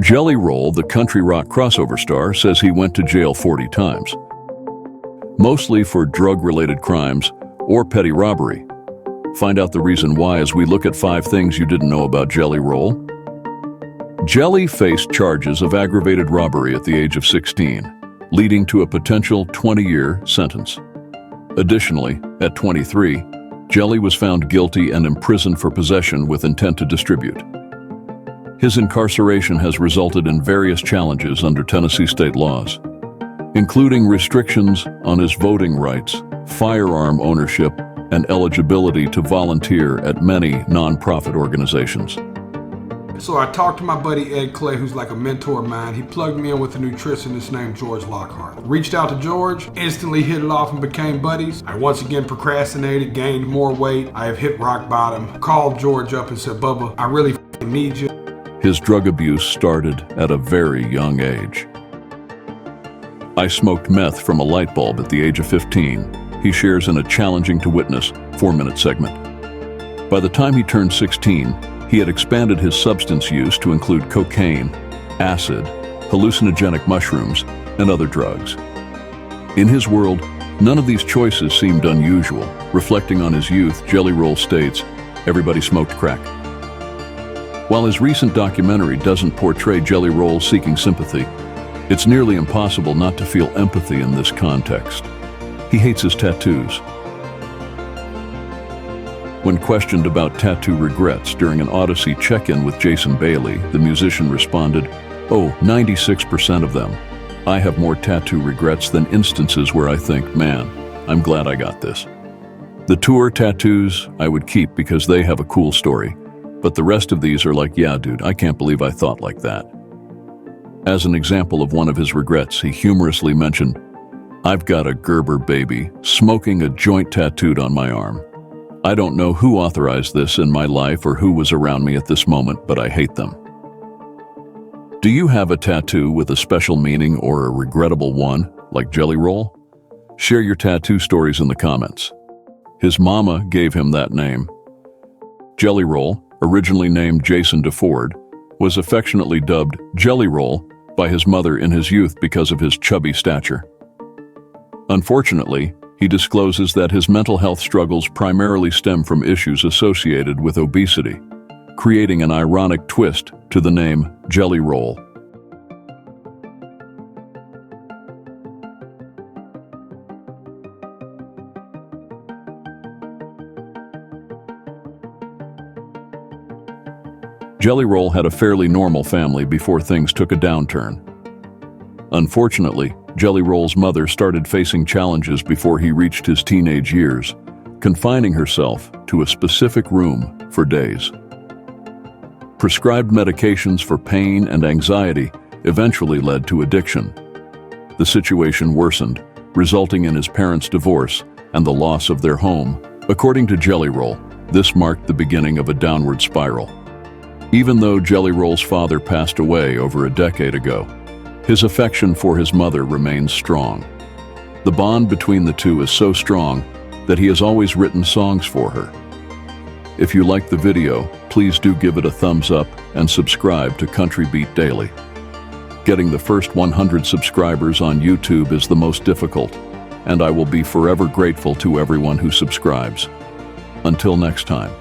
Jelly Roll, the country rock crossover star, says he went to jail 40 times, mostly for drug-related crimes or petty robbery. Find out the reason why as we look at 5 things you didn't know about Jelly Roll. Jelly faced charges of aggravated robbery at the age of 16, leading to a potential 20-year sentence. Additionally, at 23, Jelly was found guilty and imprisoned for possession with intent to distribute. His incarceration has resulted in various challenges under Tennessee state laws, including restrictions on his voting rights, firearm ownership, and eligibility to volunteer at many nonprofit organizations. So I talked to my buddy Ed Clay, who's like a mentor of mine. He plugged me in with a nutritionist named George Lockhart. Reached out to George, instantly hit it off and became buddies. I once again procrastinated, gained more weight. I have hit rock bottom. Called George up and said, "Bubba, I really need you." His drug abuse started at a very young age. "I smoked meth from a light bulb at the age of 15, he shares in a challenging to witness 4-minute segment. By the time he turned 16, he had expanded his substance use to include cocaine, acid, hallucinogenic mushrooms, and other drugs. In his world, none of these choices seemed unusual. Reflecting on his youth, Jelly Roll states, "Everybody smoked crack." While his recent documentary doesn't portray Jelly Roll seeking sympathy, it's nearly impossible not to feel empathy in this context. He hates his tattoos. When questioned about tattoo regrets during an Odyssey check-in with Jason Bailey, the musician responded, "Oh, 96% of them. I have more tattoo regrets than instances where I think, man, I'm glad I got this. The tour tattoos I would keep because they have a cool story. But the rest of these are like, yeah, dude, I can't believe I thought like that." As an example of one of his regrets, he humorously mentioned, "I've got a Gerber baby, smoking a joint tattooed on my arm. I don't know who authorized this in my life or who was around me at this moment, but I hate them." Do you have a tattoo with a special meaning or a regrettable one, like Jelly Roll? Share your tattoo stories in the comments. His mama gave him that name. Jelly Roll, originally named Jason DeFord, was affectionately dubbed Jelly Roll by his mother in his youth because of his chubby stature. Unfortunately, he discloses that his mental health struggles primarily stem from issues associated with obesity, creating an ironic twist to the name Jelly Roll. Jelly Roll had a fairly normal family before things took a downturn. Unfortunately, Jelly Roll's mother started facing challenges before he reached his teenage years, confining herself to a specific room for days. Prescribed medications for pain and anxiety eventually led to addiction. The situation worsened, resulting in his parents' divorce and the loss of their home. According to Jelly Roll, this marked the beginning of a downward spiral. Even though Jelly Roll's father passed away over a decade ago, his affection for his mother remains strong. The bond between the two is so strong that he has always written songs for her. If you liked the video, please do give it a thumbs up and subscribe to Country Beat Daily. Getting the first 100 subscribers on YouTube is the most difficult, and I will be forever grateful to everyone who subscribes. Until next time.